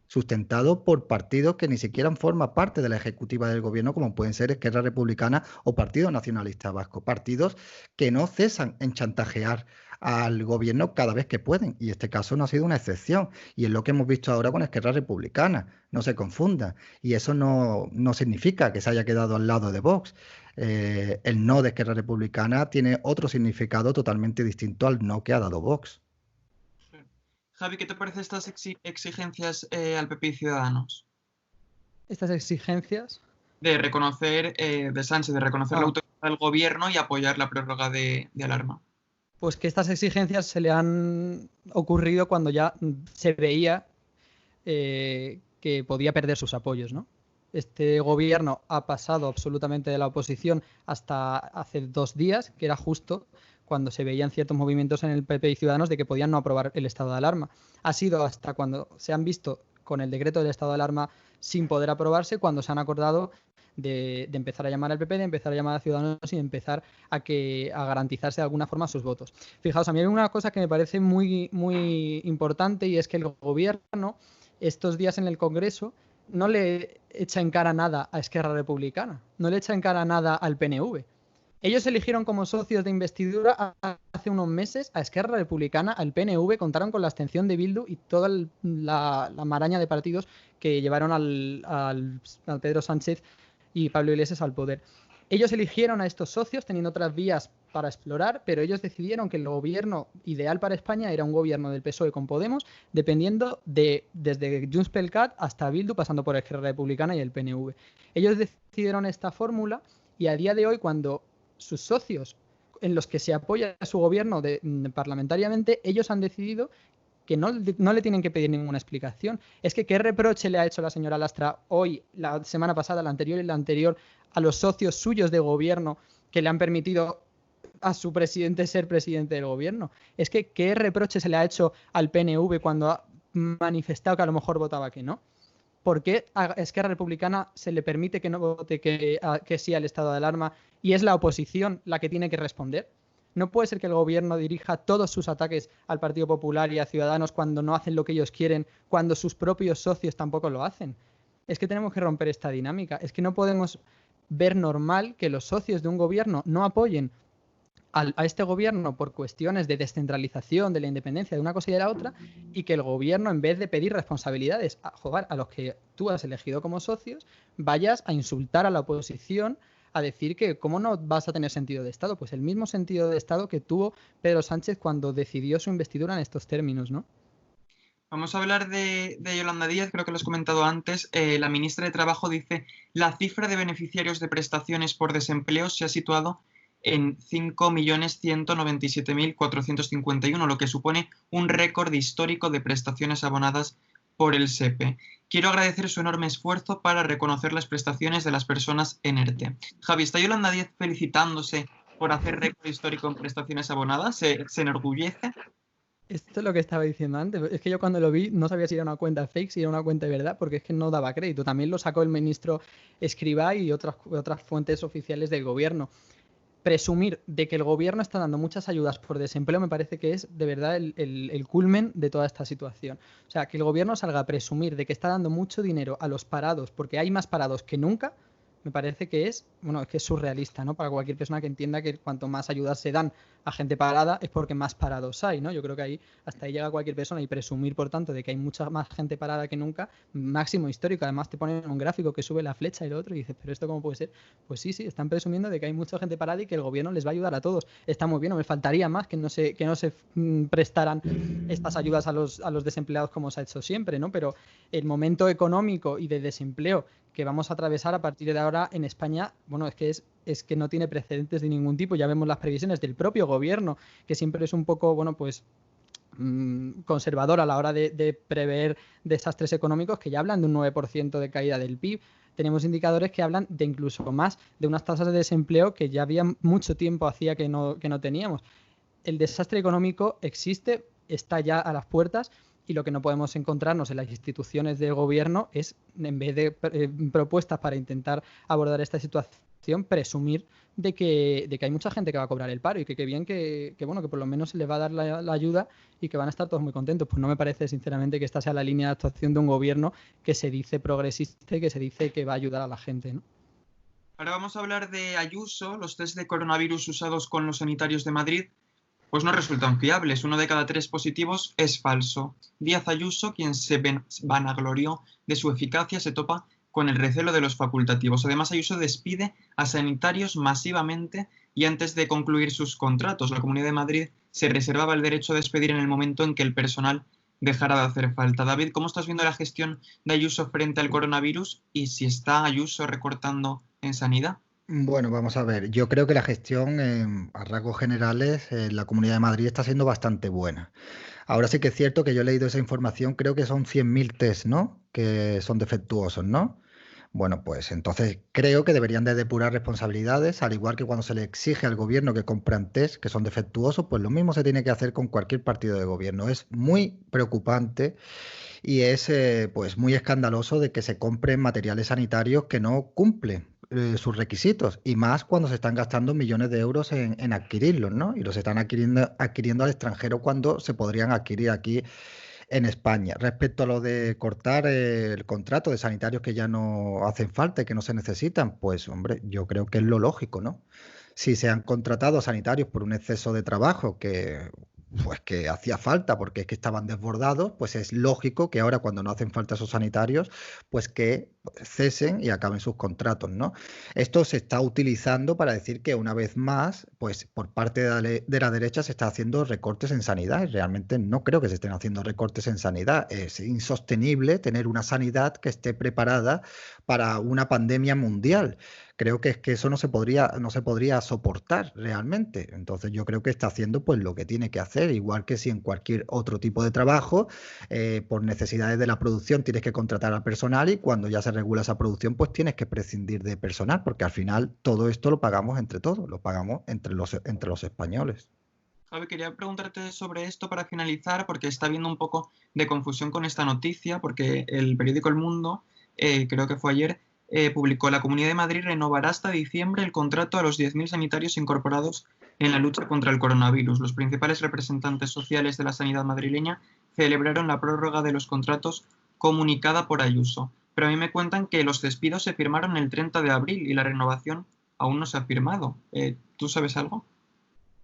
sustentado por partidos que ni siquiera forman parte de la ejecutiva del gobierno, como pueden ser Esquerra Republicana o Partido Nacionalista Vasco. Partidos que no cesan en chantajear al gobierno cada vez que pueden, y este caso no ha sido una excepción, y es lo que hemos visto ahora con Esquerra Republicana, no se confunda, y eso no significa que se haya quedado al lado de Vox. El no de Esquerra Republicana tiene otro significado totalmente distinto al no que ha dado Vox. Javi, ¿qué te parecen estas exigencias al PP y Ciudadanos? ¿Estas exigencias? De reconocer, de Sánchez, de reconocer la autoridad del gobierno y apoyar la prórroga de alarma. Pues que estas exigencias se le han ocurrido cuando ya se veía que podía perder sus apoyos, ¿no? Este gobierno ha pasado absolutamente de la oposición hasta hace 2 días, que era justo cuando se veían ciertos movimientos en el PP y Ciudadanos de que podían no aprobar el estado de alarma. Ha sido hasta cuando se han visto con el decreto del estado de alarma sin poder aprobarse, cuando se han acordado de empezar a llamar al PP, de empezar a llamar a Ciudadanos y de empezar a garantizarse de alguna forma sus votos. Fijaos, a mí hay una cosa que me parece muy, muy importante, y es que el gobierno estos días en el Congreso no le echa en cara nada a Esquerra Republicana, no le echa en cara nada al PNV. Ellos eligieron como socios de investidura hace unos meses a Esquerra Republicana, al PNV, contaron con la abstención de Bildu y toda la maraña de partidos que llevaron al Pedro Sánchez y Pablo Iglesias al poder. Ellos eligieron a estos socios teniendo otras vías para explorar, pero ellos decidieron que el gobierno ideal para España era un gobierno del PSOE con Podemos, dependiendo desde Junts pel Cat hasta Bildu, pasando por Esquerra Republicana y el PNV. Ellos decidieron esta fórmula, y a día de hoy, cuando sus socios en los que se apoya a su gobierno parlamentariamente, ellos han decidido que no le tienen que pedir ninguna explicación. Es que ¿qué reproche le ha hecho la señora Lastra hoy, la semana pasada, la anterior y la anterior, a los socios suyos de gobierno que le han permitido a su presidente ser presidente del gobierno? Es que ¿qué reproche se le ha hecho al PNV cuando ha manifestado que a lo mejor votaba que no? ¿Por qué a Esquerra Republicana se le permite que no vote que sí al estado de alarma y es la oposición la que tiene que responder? No puede ser que el gobierno dirija todos sus ataques al Partido Popular y a Ciudadanos cuando no hacen lo que ellos quieren, cuando sus propios socios tampoco lo hacen. Es que tenemos que romper esta dinámica. Es que no podemos ver normal que los socios de un gobierno no apoyen a este gobierno por cuestiones de descentralización, de la independencia de una cosa y de la otra, y que el gobierno, en vez de pedir responsabilidades a los que tú has elegido como socios, vayas a insultar a la oposición, a decir que cómo no vas a tener sentido de Estado. Pues el mismo sentido de Estado que tuvo Pedro Sánchez cuando decidió su investidura en estos términos, ¿no? Vamos a hablar de Yolanda Díaz, creo que lo has comentado antes. La ministra de Trabajo dice: la cifra de beneficiarios de prestaciones por desempleo se ha situado en 5.197.451, lo que supone un récord histórico de prestaciones abonadas por el SEPE. Quiero agradecer su enorme esfuerzo para reconocer las prestaciones de las personas en ERTE. Javi, ¿está Yolanda Díaz felicitándose por hacer récord histórico en prestaciones abonadas? ¿Se enorgullece? Esto es lo que estaba diciendo antes. Es que yo cuando lo vi no sabía si era una cuenta fake, si era una cuenta de verdad, porque es que no daba crédito. También lo sacó el ministro Escrivá y otras fuentes oficiales del gobierno. presumir de que el gobierno está dando muchas ayudas por desempleo me parece que es de verdad el culmen de toda esta situación. O sea, que el gobierno salga a presumir de que está dando mucho dinero a los parados porque hay más parados que nunca, me parece que es surrealista, ¿no? Para cualquier persona que entienda que cuanto más ayudas se dan a gente parada es porque más parados hay, ¿no? Yo creo que hasta ahí llega cualquier persona, y presumir, por tanto, de que hay mucha más gente parada que nunca, máximo histórico. Además te ponen un gráfico que sube la flecha y lo otro y dices, ¿pero esto cómo puede ser? Pues sí, están presumiendo de que hay mucha gente parada y que el gobierno les va a ayudar a todos. Está muy bien, no me faltaría más que no se prestaran estas ayudas a los desempleados como se ha hecho siempre, ¿no? Pero el momento económico y de desempleo que vamos a atravesar a partir de ahora en España, bueno, es que no tiene precedentes de ningún tipo. Ya vemos las previsiones del propio gobierno, que siempre es un poco, conservador a la hora de prever desastres económicos, que ya hablan de un 9% de caída del PIB. Tenemos indicadores que hablan de incluso más, de unas tasas de desempleo que ya había mucho tiempo hacía que no teníamos. El desastre económico existe, está ya a las puertas, y lo que no podemos encontrarnos en las instituciones de gobierno es, en vez de propuestas para intentar abordar esta situación, presumir de que hay mucha gente que va a cobrar el paro y que bien que por lo menos se les va a dar la ayuda y que van a estar todos muy contentos. Pues no me parece, sinceramente, que esta sea la línea de actuación de un gobierno que se dice progresista y que se dice que va a ayudar a la gente, ¿no? Ahora vamos a hablar de Ayuso. Los test de coronavirus usados con los sanitarios de Madrid pues no resultan fiables. 1 de cada 3 positivos es falso. Díaz Ayuso, quien se vanaglorió de su eficacia, se topa con el recelo de los facultativos. Además, Ayuso despide a sanitarios masivamente y antes de concluir sus contratos. La Comunidad de Madrid se reservaba el derecho a despedir en el momento en que el personal dejara de hacer falta. David, ¿cómo estás viendo la gestión de Ayuso frente al coronavirus y si está Ayuso recortando en sanidad? Bueno, vamos a ver. Yo creo que la gestión, a rasgos generales, en la Comunidad de Madrid está siendo bastante buena. Ahora sí que es cierto que yo he leído esa información, creo que son 100.000 test, ¿no? Que son defectuosos, ¿no? Bueno, pues entonces creo que deberían de depurar responsabilidades, al igual que cuando se le exige al gobierno que compran test que son defectuosos, pues lo mismo se tiene que hacer con cualquier partido de gobierno. Es muy preocupante y es pues muy escandaloso de que se compren materiales sanitarios que no cumplen sus requisitos, y más cuando se están gastando millones de euros en adquirirlos, ¿no? Y los están adquiriendo al extranjero cuando se podrían adquirir aquí en España. Respecto a lo de cortar el contrato de sanitarios que ya no hacen falta y que no se necesitan, pues hombre, yo creo que es lo lógico, ¿no? Si se han contratado a sanitarios por un exceso de trabajo pues que hacía falta porque es que estaban desbordados, pues es lógico que ahora cuando no hacen falta esos sanitarios, pues que cesen y acaben sus contratos, ¿no? Esto se está utilizando para decir que una vez más, pues por parte de la derecha se está haciendo recortes en sanidad, y realmente no creo que se estén haciendo recortes en sanidad. Es insostenible tener una sanidad que esté preparada para una pandemia mundial. Creo que es que eso no se podría soportar realmente. Entonces yo creo que está haciendo pues lo que tiene que hacer, igual que si en cualquier otro tipo de trabajo, por necesidades de la producción tienes que contratar al personal, y cuando ya se regula esa producción pues tienes que prescindir de personal, porque al final todo esto lo pagamos entre todos, lo pagamos entre los españoles. Javi, quería preguntarte sobre esto para finalizar, porque está habiendo un poco de confusión con esta noticia, porque el periódico El Mundo, creo que fue ayer, publicó: la Comunidad de Madrid renovará hasta diciembre el contrato a los 10.000 sanitarios incorporados en la lucha contra el coronavirus. Los principales representantes sociales de la sanidad madrileña celebraron la prórroga de los contratos comunicada por Ayuso. Pero a mí me cuentan que los despidos se firmaron el 30 de abril y la renovación aún no se ha firmado. ¿Tú sabes algo?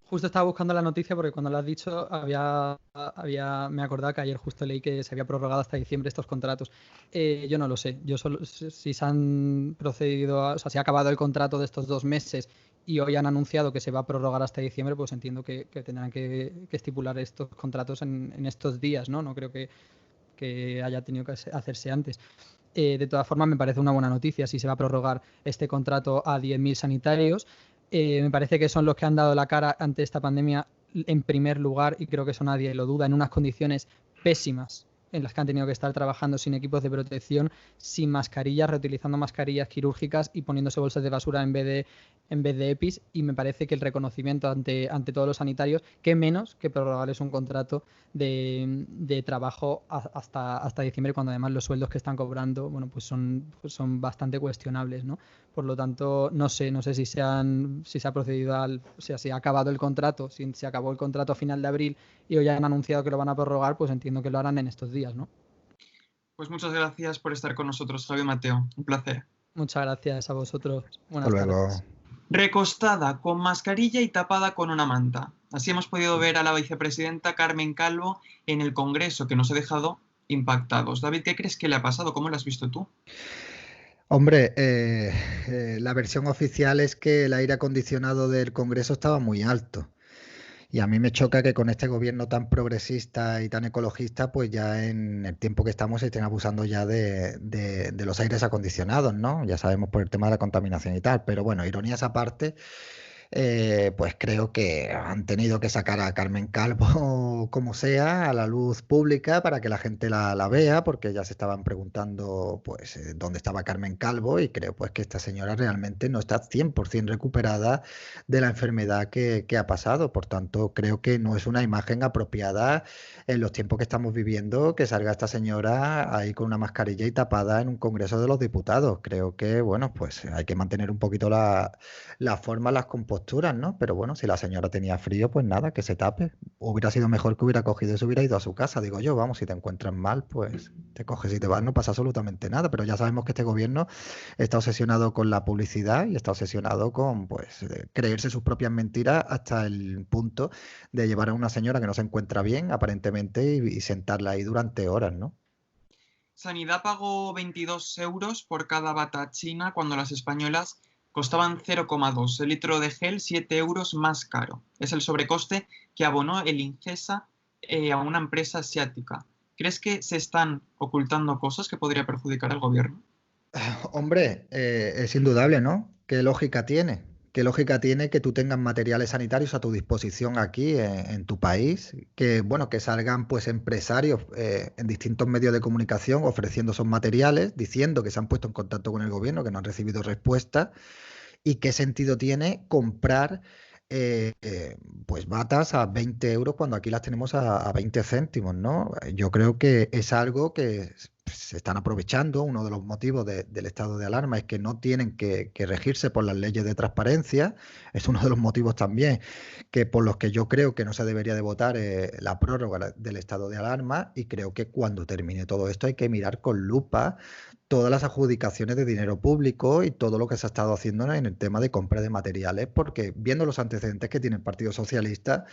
Justo estaba buscando la noticia porque cuando lo has dicho me acordaba que ayer justo leí que se había prorrogado hasta diciembre estos contratos. Yo no lo sé. Yo solo, si se han procedido, o sea, si ha acabado el contrato de estos 2 meses y hoy han anunciado que se va a prorrogar hasta diciembre, pues entiendo que tendrán que estipular estos contratos en estos días, ¿no? No creo que haya tenido que hacerse antes. De todas formas, me parece una buena noticia si se va a prorrogar este contrato a 10.000 sanitarios. Me parece que son los que han dado la cara ante esta pandemia en primer lugar, y creo que eso nadie lo duda, en unas condiciones pésimas en las que han tenido que estar trabajando sin equipos de protección, sin mascarillas, reutilizando mascarillas quirúrgicas y poniéndose bolsas de basura en vez de EPIs, y me parece que el reconocimiento ante todos los sanitarios, que menos que prorrogarles un contrato de trabajo hasta diciembre, cuando además los sueldos que están cobrando, bueno, pues son bastante cuestionables, ¿no? Por lo tanto, no sé si se ha procedido o sea, si ha acabado el contrato, si se acabó el contrato a final de abril y hoy han anunciado que lo van a prorrogar, pues entiendo que lo harán en estos días, ¿no? Pues muchas gracias por estar con nosotros, Javi Mateo. Un placer. Muchas gracias a vosotros. Hasta Buenas luego. tardes. Recostada, con mascarilla y tapada con una manta. Así hemos podido ver a la vicepresidenta Carmen Calvo en el Congreso, que nos ha dejado impactados. David, ¿qué crees que le ha pasado? ¿Cómo lo has visto tú? Hombre, la versión oficial es que el aire acondicionado del Congreso estaba muy alto. Y a mí me choca que con este gobierno tan progresista y tan ecologista, pues ya en el tiempo que estamos se estén abusando ya de los aires acondicionados, ¿no? Ya sabemos por el tema de la contaminación y tal. Pero bueno, ironías aparte, pues creo que han tenido que sacar a Carmen Calvo como sea a la luz pública para que la gente la vea, porque ya se estaban preguntando pues dónde estaba Carmen Calvo, y creo pues que esta señora realmente no está 100% recuperada de la enfermedad que ha pasado. Por tanto, creo que no es una imagen apropiada en los tiempos que estamos viviendo que salga esta señora ahí con una mascarilla y tapada en un Congreso de los Diputados. Creo que, bueno, pues hay que mantener un poquito la forma, las composturas, ¿no? Pero bueno, si la señora tenía frío, pues nada, que se tape. Hubiera sido mejor que hubiera cogido y se hubiera ido a su casa, digo yo. Vamos, si te encuentras mal, pues te coges y te vas, no pasa absolutamente nada. Pero ya sabemos que este gobierno está obsesionado con la publicidad y está obsesionado con, pues, creerse sus propias mentiras hasta el punto de llevar a una señora que no se encuentra bien, aparentemente, y sentarla ahí durante horas, ¿no? Sanidad pagó 22 euros por cada bata china cuando las españolas costaban 0,2. El litro de gel 7 euros más caro. Es el sobrecoste que abonó el Ingesa a una empresa asiática. ¿Crees que se están ocultando cosas que podría perjudicar al gobierno? Hombre, es indudable, ¿no? ¿Qué lógica tiene? ¿Qué lógica tiene que tú tengas materiales sanitarios a tu disposición aquí en tu país? Que, bueno, que salgan pues empresarios en distintos medios de comunicación ofreciendo esos materiales, diciendo que se han puesto en contacto con el gobierno, que no han recibido respuesta. ¿Y qué sentido tiene comprar pues batas a 20 euros cuando aquí las tenemos a 20 céntimos, ¿no? Yo creo que es algo que se están aprovechando. Uno de los motivos del estado de alarma es que no tienen que regirse por las leyes de transparencia. Es uno de los motivos también que por los que yo creo que no se debería de votar la prórroga del estado de alarma, y creo que cuando termine todo esto hay que mirar con lupa todas las adjudicaciones de dinero público y todo lo que se ha estado haciendo en el tema de compra de materiales, porque viendo los antecedentes que tiene el Partido Socialista,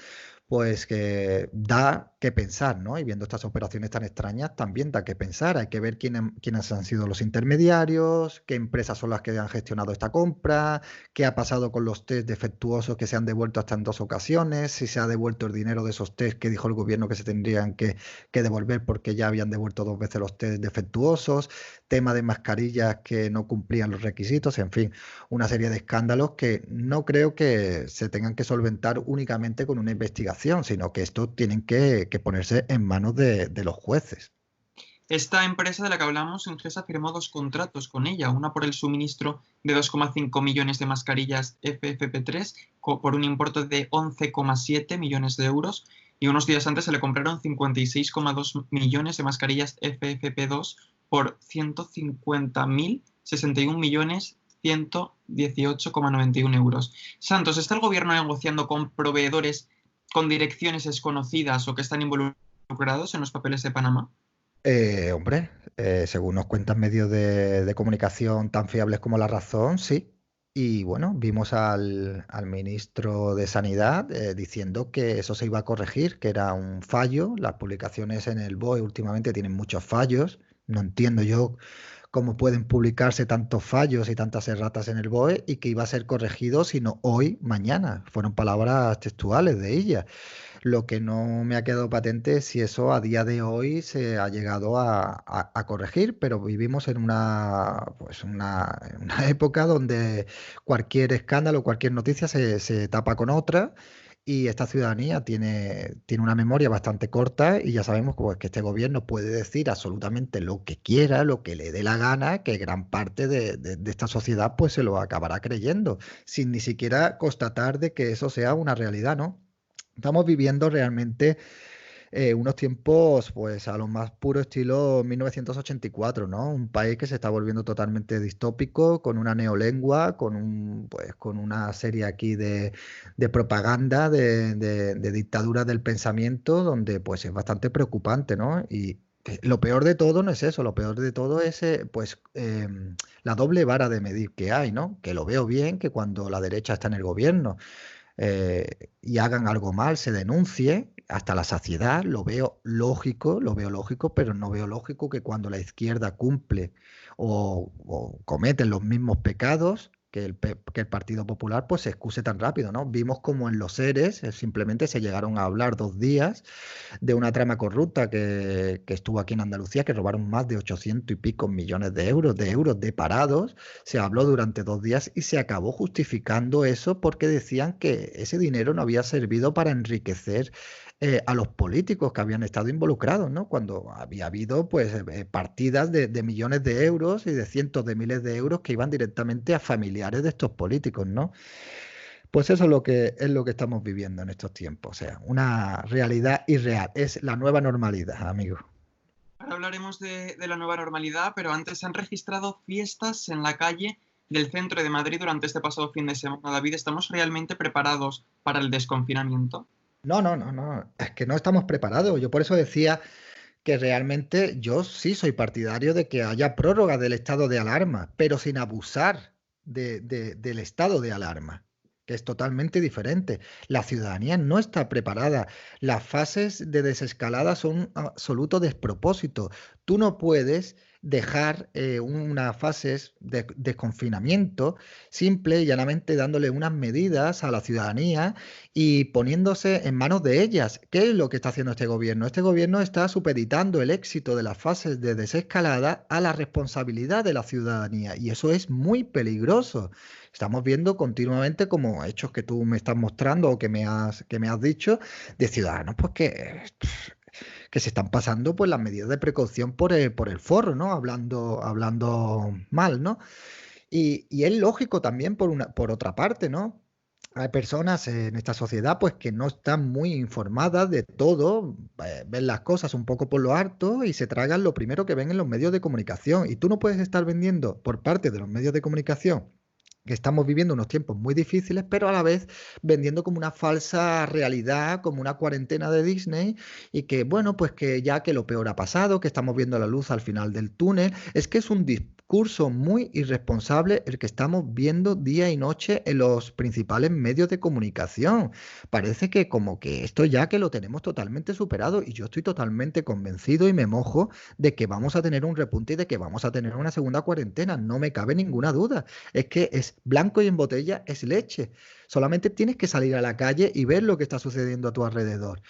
pues que da que pensar, ¿no? Y viendo estas operaciones tan extrañas, también da que pensar. Hay que ver quiénes han sido los intermediarios, qué empresas son las que han gestionado esta compra, qué ha pasado con los test defectuosos que se han devuelto hasta en 2 ocasiones, si se ha devuelto el dinero de esos test que dijo el gobierno que se tendrían que devolver porque ya habían devuelto 2 veces los test defectuosos, tema de mascarillas que no cumplían los requisitos, en fin, una serie de escándalos que no creo que se tengan que solventar únicamente con una investigación, sino que esto tienen que ponerse en manos de los jueces. Esta empresa de la que hablamos, Ingesa, firmó 2 contratos con ella, una por el suministro de 2,5 millones de mascarillas FFP3 por un importe de 11,7 millones de euros, y unos días antes se le compraron 56,2 millones de mascarillas FFP2 por 150.061 millones 118,91 euros. Santos, ¿está el gobierno negociando con proveedores con direcciones desconocidas o que están involucrados en los papeles de Panamá? Hombre, según nos cuentan medios de comunicación tan fiables como La Razón, sí. Y bueno, vimos al ministro de Sanidad diciendo que eso se iba a corregir, que era un fallo. Las publicaciones en el BOE últimamente tienen muchos fallos. No entiendo yo cómo pueden publicarse tantos fallos y tantas erratas en el BOE, y que iba a ser corregido, sino hoy, mañana. Fueron palabras textuales de ella. Lo que no me ha quedado patente es si eso a día de hoy se ha llegado a corregir, pero vivimos en una época donde cualquier escándalo, cualquier noticia se tapa con otra, Y esta ciudadanía tiene una memoria bastante corta y ya sabemos pues, que este gobierno puede decir absolutamente lo que quiera, lo que le dé la gana, que gran parte de esta sociedad pues se lo acabará creyendo, sin ni siquiera constatar de que eso sea una realidad, ¿no? Estamos viviendo realmente unos tiempos, pues a lo más puro estilo 1984, ¿no? Un país que se está volviendo totalmente distópico, con una neolengua, con una serie aquí de propaganda, de dictadura del pensamiento, donde pues es bastante preocupante, ¿no? Y lo peor de todo no es eso, lo peor de todo es la doble vara de medir que hay, ¿no? Que lo veo bien, que cuando la derecha está en el gobierno y hagan algo mal, se denuncie hasta la saciedad, lo veo lógico, pero no veo lógico que cuando la izquierda cumple o cometen los mismos pecados que el Partido Popular, pues se excuse tan rápido, ¿no? Vimos como en los ERES simplemente se llegaron a hablar 2 días de una trama corrupta que estuvo aquí en Andalucía, que robaron más de 800 y pico millones de euros de parados. Se habló durante 2 días y se acabó justificando eso porque decían que ese dinero no había servido para enriquecer a los políticos que habían estado involucrados, ¿no? Cuando había habido pues partidas de millones de euros y de cientos de miles de euros que iban directamente a familiares de estos políticos, ¿no? Pues eso es lo que estamos viviendo en estos tiempos, o sea, una realidad irreal, es la nueva normalidad, amigo. Ahora hablaremos de la nueva normalidad, pero antes se han registrado fiestas en la calle del centro de Madrid durante este pasado fin de semana. David, ¿estamos realmente preparados para el desconfinamiento? No, no, no, no, es que no estamos preparados. Yo por eso decía que realmente yo sí soy partidario de que haya prórroga del estado de alarma, pero sin abusar del estado de alarma, que es totalmente diferente. La ciudadanía no está preparada. Las fases de desescalada son un absoluto despropósito. Tú no puedes dejar unas fases de confinamiento simple y llanamente dándole unas medidas a la ciudadanía y poniéndose en manos de ellas. ¿Qué es lo que está haciendo este gobierno? Este gobierno está supeditando el éxito de las fases de desescalada a la responsabilidad de la ciudadanía y eso es muy peligroso. Estamos viendo continuamente como hechos que tú me estás mostrando o que me has dicho de ciudadanos pues que se están pasando pues las medidas de precaución por el forro, ¿no? Hablando mal, ¿no? Y es lógico también por otra parte, ¿no? Hay personas en esta sociedad pues que no están muy informadas de todo, ven las cosas un poco por lo harto y se tragan lo primero que ven en los medios de comunicación. Y tú no puedes estar vendiendo por parte de los medios de comunicación que estamos viviendo unos tiempos muy difíciles, pero a la vez vendiendo como una falsa realidad, como una cuarentena de Disney, y que, bueno, pues que ya que lo peor ha pasado, que estamos viendo la luz al final del túnel, es que es un discurso muy irresponsable el que estamos viendo día y noche en los principales medios de comunicación. Parece que como que esto ya que lo tenemos totalmente superado, y yo estoy totalmente convencido y me mojo de que vamos a tener un repunte y de que vamos a tener una segunda cuarentena, no me cabe ninguna duda. Es que es blanco y en botella, es leche. Solamente tienes que salir a la calle y ver lo que está sucediendo a tu alrededor.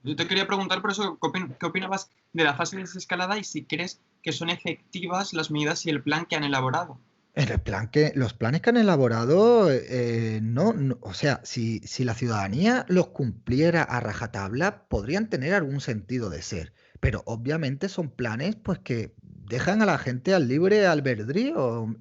Yo te quería preguntar por eso, ¿qué opinabas de la fase de desescalada y si crees que son efectivas las medidas y el plan que han elaborado? Los planes que han elaborado, o sea, si la ciudadanía los cumpliera a rajatabla, podrían tener algún sentido de ser. Pero obviamente son planes pues que dejan a la gente al libre albedrío.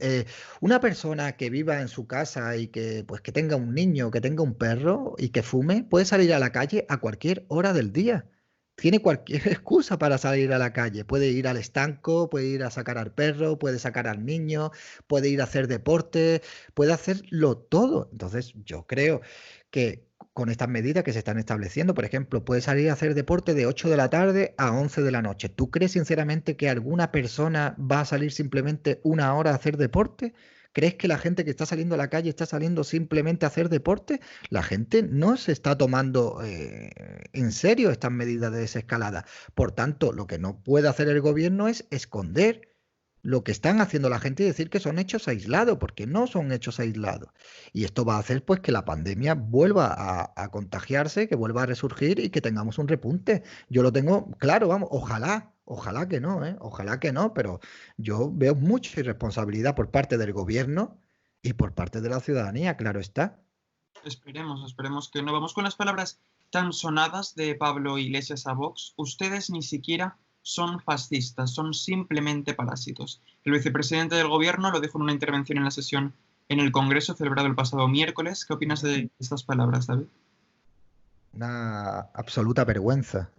Una persona que viva en su casa y que tenga un niño, que tenga un perro y que fume, puede salir a la calle a cualquier hora del día. Tiene cualquier excusa para salir a la calle. Puede ir al estanco, puede ir a sacar al perro, puede sacar al niño, puede ir a hacer deporte, puede hacerlo todo. Entonces, yo creo que con estas medidas que se están estableciendo, por ejemplo, puede salir a hacer deporte de 8 de la tarde a 11 de la noche. ¿Tú crees sinceramente que alguna persona va a salir simplemente una hora a hacer deporte? ¿Crees que la gente que está saliendo a la calle está saliendo simplemente a hacer deporte? La gente no se está tomando en serio estas medidas de desescalada. Por tanto, lo que no puede hacer el gobierno es esconder lo que están haciendo la gente y decir que son hechos aislados, porque no son hechos aislados. Y esto va a hacer pues que la pandemia vuelva a contagiarse, que vuelva a resurgir y que tengamos un repunte. Yo lo tengo claro, vamos, ojalá que no, ojalá que no, pero yo veo mucha irresponsabilidad por parte del gobierno y por parte de la ciudadanía, claro está. Esperemos que no. Vamos con las palabras tan sonadas de Pablo Iglesias a Vox. Ustedes ni siquiera son fascistas, son simplemente parásitos. El vicepresidente del gobierno lo dijo en una intervención en la sesión en el Congreso celebrado el pasado miércoles. ¿Qué opinas de estas palabras, David? Una absoluta vergüenza.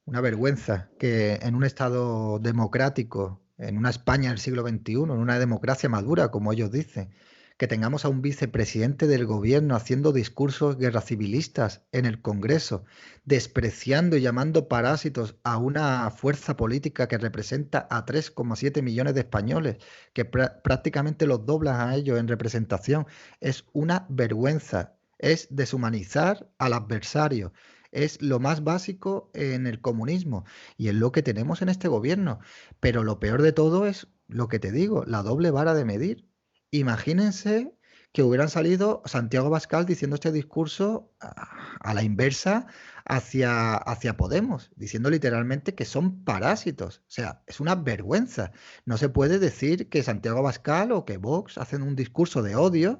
Una vergüenza que en un Estado democrático, en una España del siglo XXI, en una democracia madura, como ellos dicen, que tengamos a un vicepresidente del gobierno haciendo discursos guerra civilistas en el Congreso, despreciando y llamando parásitos a una fuerza política que representa a 3,7 millones de españoles, que prácticamente los doblan a ellos en representación. Es una vergüenza, es deshumanizar al adversario. Es lo más básico en el comunismo y es lo que tenemos en este gobierno. Pero lo peor de todo es lo que te digo, la doble vara de medir. Imagínense que hubieran salido Santiago Abascal diciendo este discurso a la inversa hacia Podemos, diciendo literalmente que son parásitos. O sea, es una vergüenza. No se puede decir que Santiago Abascal o que Vox hacen un discurso de odio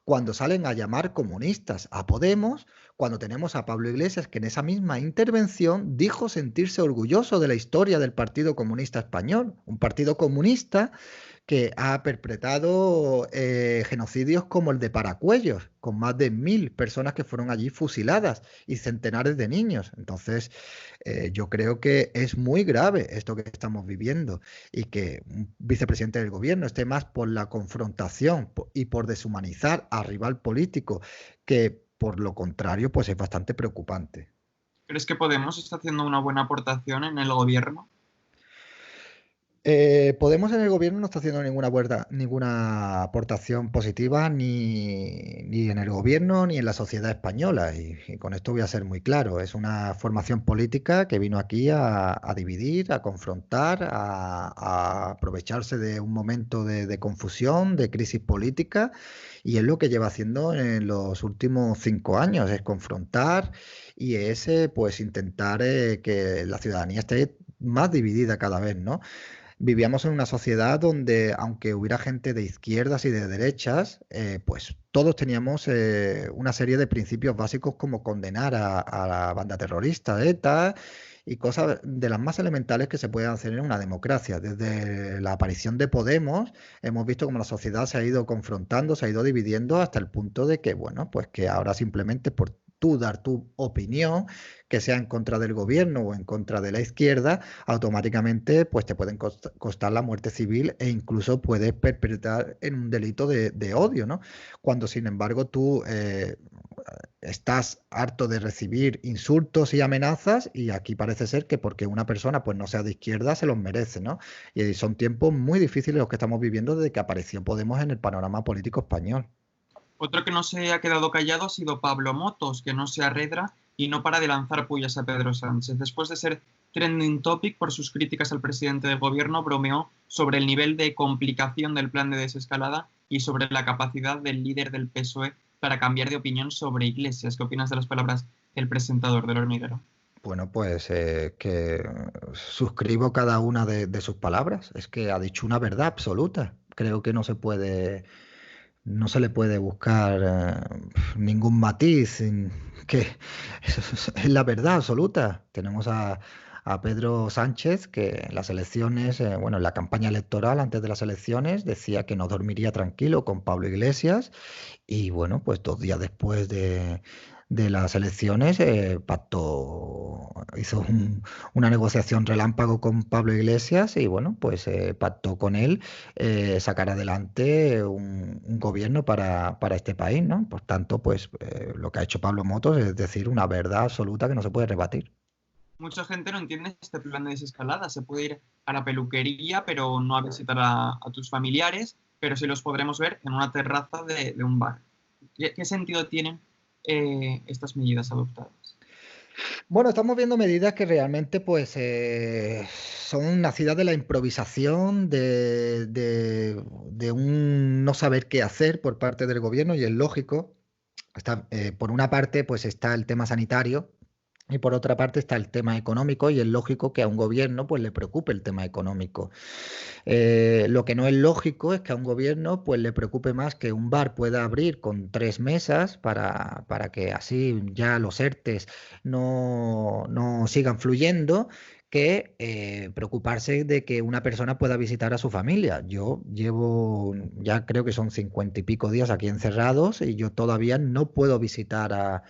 cuando salen a llamar comunistas a Podemos, cuando tenemos a Pablo Iglesias que en esa misma intervención dijo sentirse orgulloso de la historia del Partido Comunista Español, un partido comunista que ha perpetrado genocidios como el de Paracuellos, con más de 1000 personas que fueron allí fusiladas y centenares de niños. Entonces, yo creo que es muy grave esto que estamos viviendo y que un vicepresidente del gobierno esté más por la confrontación y por deshumanizar al rival político, que por lo contrario, pues es bastante preocupante. ¿Crees que Podemos está haciendo una buena aportación en el gobierno? Podemos en el gobierno no está haciendo ninguna aportación positiva ni en el gobierno ni en la sociedad española. Y con esto voy a ser muy claro. Es una formación política que vino aquí a dividir, a confrontar, a aprovecharse de un momento de confusión, de crisis política. Y es lo que lleva haciendo en los últimos 5 años, es confrontar y es pues intentar que la ciudadanía esté más dividida cada vez, ¿no? Vivíamos en una sociedad donde, aunque hubiera gente de izquierdas y de derechas, pues todos teníamos una serie de principios básicos como condenar a la banda terrorista ETA y cosas de las más elementales que se pueden hacer en una democracia. Desde la aparición de Podemos, hemos visto cómo la sociedad se ha ido confrontando, se ha ido dividiendo hasta el punto de que, bueno, pues que ahora simplemente por tú dar tu opinión, que sea en contra del gobierno o en contra de la izquierda, automáticamente pues te pueden costar la muerte civil e incluso puedes perpetrar en un delito de odio, ¿no? Cuando sin embargo tú estás harto de recibir insultos y amenazas y aquí parece ser que porque una persona pues no sea de izquierda se los merece, ¿no? Y son tiempos muy difíciles los que estamos viviendo desde que apareció Podemos en el panorama político español. Otro que no se ha quedado callado ha sido Pablo Motos, que no se arredra y no para de lanzar pullas a Pedro Sánchez. Después de ser trending topic por sus críticas al presidente del gobierno, bromeó sobre el nivel de complicación del plan de desescalada y sobre la capacidad del líder del PSOE para cambiar de opinión sobre Iglesias. ¿Qué opinas de las palabras del presentador del Hormiguero? Bueno, pues que suscribo cada una de sus palabras. Es que ha dicho una verdad absoluta. Creo que no se le puede buscar ningún matiz, que es la verdad absoluta. Tenemos a Pedro Sánchez, que en las elecciones, bueno, en la campaña electoral antes de las elecciones, decía que no dormiría tranquilo con Pablo Iglesias y bueno, pues 2 días después de las elecciones hizo una negociación relámpago con Pablo Iglesias y bueno, pues pactó con él sacar adelante un gobierno para este país, ¿no? Por tanto, pues lo que ha hecho Pablo Motos es decir una verdad absoluta que no se puede rebatir. Mucha gente no entiende este plan de desescalada. Se puede ir a la peluquería, pero no a visitar a tus familiares, pero sí los podremos ver en una terraza de un bar. ¿Qué sentido tienen estas medidas adoptadas? Bueno, estamos viendo medidas que realmente pues son nacidas de la improvisación, de un no saber qué hacer por parte del gobierno y es lógico. Por una parte pues está el tema sanitario, Y por otra parte está el tema económico y es lógico que a un gobierno pues le preocupe el tema económico. Lo que no es lógico es que a un gobierno pues le preocupe más que un bar pueda abrir con 3 mesas para que así ya los ERTEs no sigan fluyendo, que preocuparse de que una persona pueda visitar a su familia. Yo llevo, ya creo que son 50 y pico días aquí encerrados y yo todavía no puedo visitar a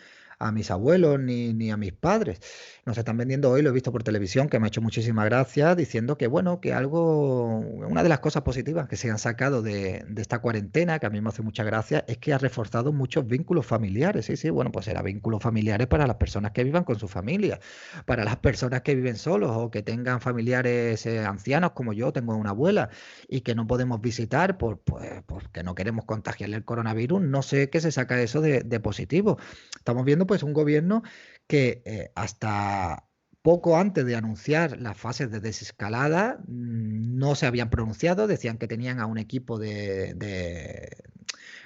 mis abuelos ni a mis padres. Nos están vendiendo hoy, lo he visto por televisión, que me ha hecho muchísima gracia, diciendo que bueno, que algo, una de las cosas positivas que se han sacado de esta cuarentena, que a mí me hace mucha gracia, es que ha reforzado muchos vínculos familiares. Sí, sí, bueno, pues será vínculos familiares para las personas que vivan con su familia, para las personas que viven solos o que tengan familiares ancianos como yo, tengo una abuela, y que no podemos visitar porque no queremos contagiarle el coronavirus. No sé qué se saca eso de positivo. Estamos viendo pues un gobierno que hasta poco antes de anunciar las fases de desescalada no se habían pronunciado, decían que tenían a un equipo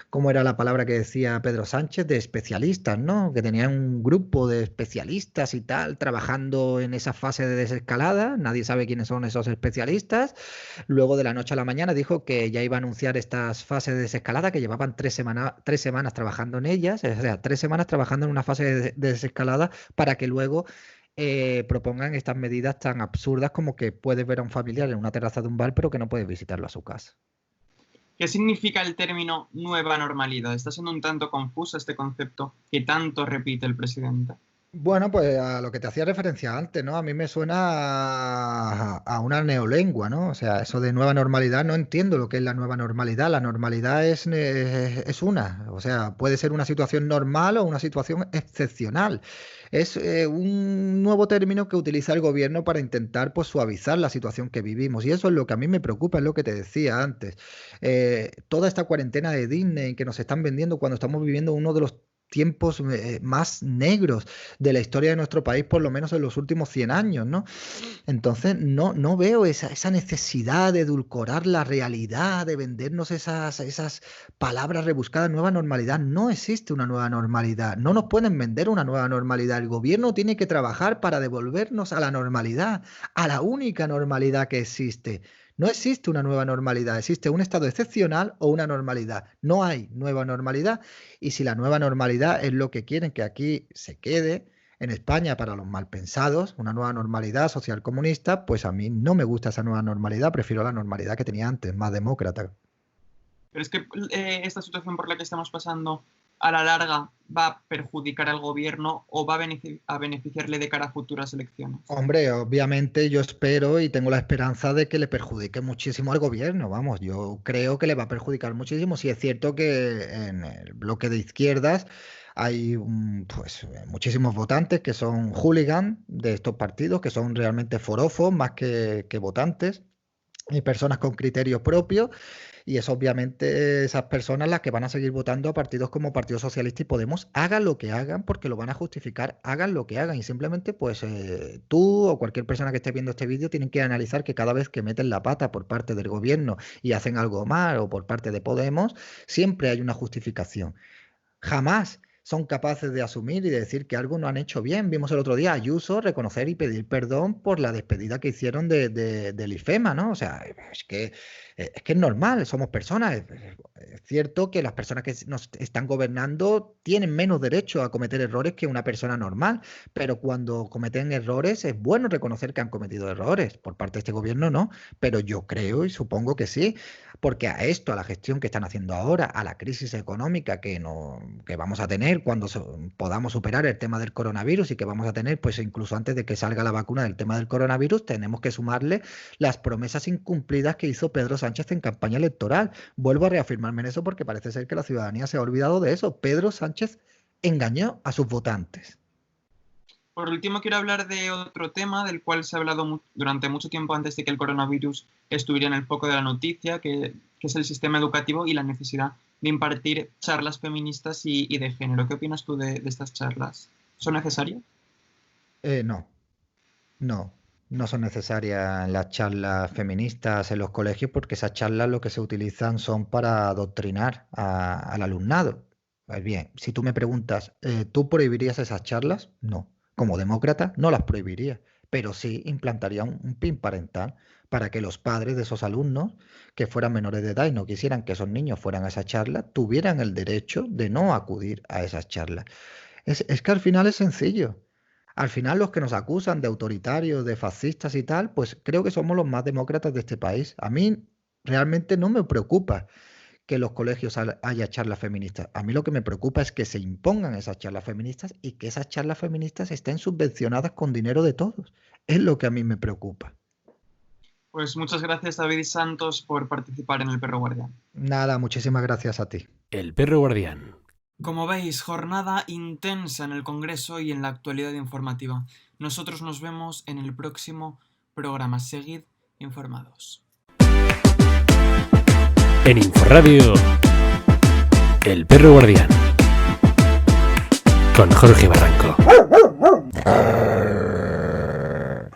¿cómo era la palabra que decía Pedro Sánchez? De especialistas, ¿no? Que tenían un grupo de especialistas y tal, trabajando en esa fase de desescalada. Nadie sabe quiénes son esos especialistas. Luego de la noche a la mañana dijo que ya iba a anunciar estas fases de desescalada, que llevaban 3 semanas trabajando en ellas, o sea, 3 semanas trabajando en una fase de desescalada para que luego propongan estas medidas tan absurdas como que puedes ver a un familiar en una terraza de un bar, pero que no puedes visitarlo a su casa. ¿Qué significa el término nueva normalidad? Está siendo un tanto confuso este concepto que tanto repite el presidente. Bueno, pues a lo que te hacía referencia antes, ¿no? A mí me suena a una neolengua, ¿no? O sea, eso de nueva normalidad, no entiendo lo que es la nueva normalidad. La normalidad es una, o sea, puede ser una situación normal o una situación excepcional. Es un nuevo término que utiliza el gobierno para intentar pues, suavizar la situación que vivimos. Y eso es lo que a mí me preocupa, es lo que te decía antes. Toda esta cuarentena de Disney que nos están vendiendo cuando estamos viviendo uno de los tiempos más negros de la historia de nuestro país, por lo menos en los últimos 100 años, ¿no? Entonces, no veo esa necesidad de edulcorar la realidad, de vendernos esas palabras rebuscadas, nueva normalidad. No existe una nueva normalidad. No nos pueden vender una nueva normalidad. El gobierno tiene que trabajar para devolvernos a la normalidad, a la única normalidad que existe. No existe una nueva normalidad, existe un estado excepcional o una normalidad. No hay nueva normalidad. Y si la nueva normalidad es lo que quieren que aquí se quede, en España para los malpensados, una nueva normalidad social comunista, pues a mí no me gusta esa nueva normalidad, prefiero la normalidad que tenía antes, más demócrata. Pero es que esta situación por la que estamos pasando a la larga va a perjudicar al gobierno o va a beneficiarle de cara a futuras elecciones. Hombre, obviamente yo espero y tengo la esperanza de que le perjudique muchísimo al gobierno, vamos, yo creo que le va a perjudicar muchísimo. Sí es cierto que en el bloque de izquierdas hay pues, muchísimos votantes que son hooligan de estos partidos, que son realmente forofos más que votantes y personas con criterio propio. Y es obviamente esas personas las que van a seguir votando a partidos como Partido Socialista y Podemos, hagan lo que hagan, porque lo van a justificar, hagan lo que hagan. Y simplemente, pues tú o cualquier persona que esté viendo este vídeo tienen que analizar que cada vez que meten la pata por parte del gobierno y hacen algo mal o por parte de Podemos, siempre hay una justificación. Jamás son capaces de asumir y de decir que algo no han hecho bien. Vimos el otro día a Ayuso reconocer y pedir perdón por la despedida que hicieron del IFEMA, ¿no? O sea, es que es normal, somos personas. Es cierto que las personas que nos están gobernando tienen menos derecho a cometer errores que una persona normal, pero cuando cometen errores es bueno reconocer que han cometido errores. Por parte de este gobierno no, pero yo creo y supongo que sí, porque a esto, a la gestión que están haciendo ahora, a la crisis económica que vamos a tener cuando podamos superar el tema del coronavirus y que vamos a tener, pues incluso antes de que salga la vacuna del tema del coronavirus, tenemos que sumarle las promesas incumplidas que hizo Pedro Sánchez en campaña electoral. Vuelvo a reafirmarme en eso porque parece ser que la ciudadanía se ha olvidado de eso. Pedro Sánchez engañó a sus votantes. Por último, quiero hablar de otro tema del cual se ha hablado durante mucho tiempo antes de que el coronavirus estuviera en el foco de la noticia, que es el sistema educativo y la necesidad de impartir charlas feministas y de género. ¿Qué opinas tú de estas charlas? ¿Son necesarias? No son necesarias las charlas feministas en los colegios porque esas charlas lo que se utilizan son para adoctrinar al alumnado. Pues bien, si tú me preguntas, ¿tú prohibirías esas charlas? No. como demócrata, no las prohibiría, pero sí implantaría un PIN parental para que los padres de esos alumnos que fueran menores de edad y no quisieran que esos niños fueran a esa charla, tuvieran el derecho de no acudir a esas charlas. Es que al final es sencillo. Al final los que nos acusan de autoritarios, de fascistas y tal, pues creo que somos los más demócratas de este país. A mí realmente no me preocupa que en los colegios haya charlas feministas. A mí lo que me preocupa es que se impongan esas charlas feministas y que esas charlas feministas estén subvencionadas con dinero de todos. Es lo que a mí me preocupa. Pues muchas gracias, David Santos, por participar en El Perro Guardián. Nada, muchísimas gracias a ti. El Perro Guardián. Como veis, jornada intensa en el Congreso y en la actualidad informativa. Nosotros nos vemos en el próximo programa. Seguid informados. En Inforradio, El Perro Guardián. Con Jorge Barranco.